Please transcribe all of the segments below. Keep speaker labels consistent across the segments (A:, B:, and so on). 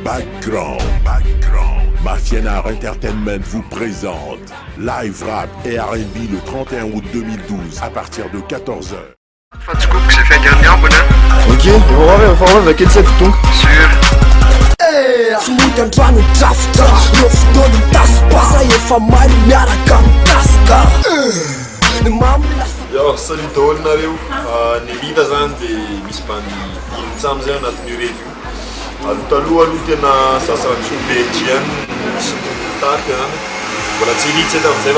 A: Background. Mafiana Entertainment vous présente Live Rap et R&B le 31 août 2012 à partir de 14h.
B: Desculpa que você fez reunião, né?
C: Ok, eu vou falar daquele set donc.
B: Sûr.
D: Smooth entrando trafta Loftono taspa efa maro miaraka amitaska Ny mamla
E: Ja, salut daholo nareo. Ny Elita zany dia misy mbany tsamy zay anatin'io review. Taloha aloha tena sasany BG misy tarika zany. Mbola tsy Elita zay tamin'izay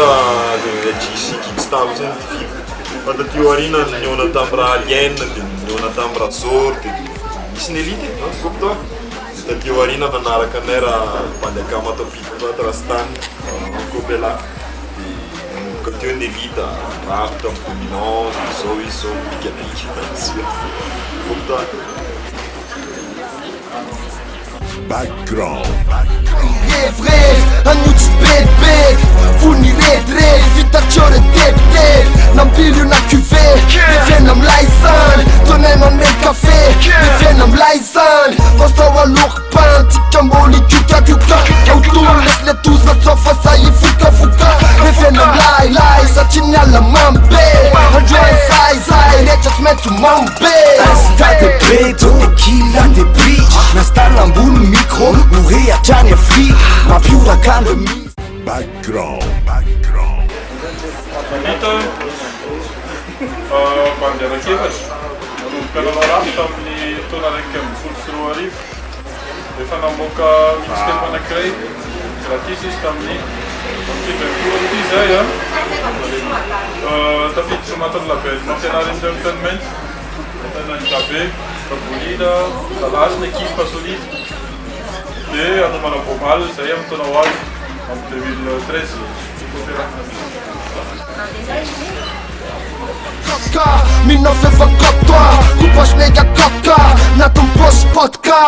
E: fa GC Kidstar zay ny film. Fa taty aorina nihaona tamin'ny raha Alien, dia nihaona tamin'ny raha Zoro, dia misy ny Elita koptoa. Taty aorina fa naraka anay raha mpandeha Kamatopiko fa Rastany, Kopela. Comme tu es vite, rap, top dominance, sowieso, pique-pique, comme toi.
A: Background.
D: Rêve, un outil bébé Fourni red, vita tjore dep Nambili una cuvée, vi viennam lajsan Donnez man med café, vi viennam lajsan Fast av lukpan, tikamboli kuka Autoles le tusa sofa sai fuka Vi viennam laj, sa chinyala mambe Android sai, rechas metu mambe Asta de beto, tequila de bridge Nasta lambulu micro, mourir à Tchania Free Mapiura kando mi
A: Background.
F: Dito, pandeha kevatra manomboka rap tamin'ny taona raiky amby folo sy roa arivo efa namoaka mixtape anankiray gratis izy tamin'ny ity zay tafiditra anatin'ny label Mafiana Entertainment tena Nikabe, Kabolida, Talas, ny équipe solide dia anomana vomal zay amin'ny taona ho avy amin'ny 2013
D: Kaka, mina fefa kota Kupash mega kaka, na ton poche vodka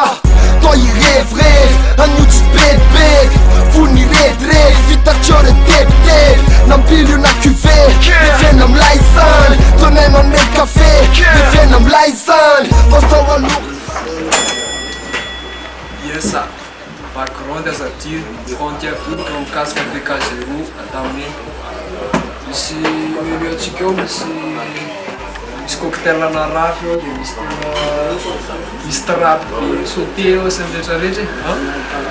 D: Toi i rêve, un outil bébé Fourni red, vita tjore dep Nambili una cuvée, vi viennam lajsan Donnez man med café, vi viennam lajsan Fast av lourd
G: Yesa, background aza ty 31 août mikasika BK0 atamin'ny misy menu atsika eo misy cocktail na rap eo dia misy trap be sauté eo sy ny rehetrarehetra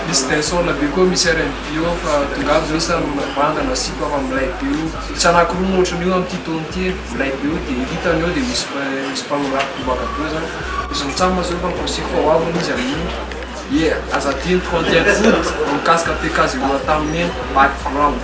G: misy dancehall be koa misy R&B eo fa tonga aby zao samy mandana siko afa amin'ny live eo tsy anakiroa moatran'io amin'ity taona ty live eo dia hitany eo dia misy mpano rap tobaka be zany izy mitsama zao fa miponsiko fa ho avy izy amin'io Yeah, as a team 31 août, on casque à PK0 tamin'ny background.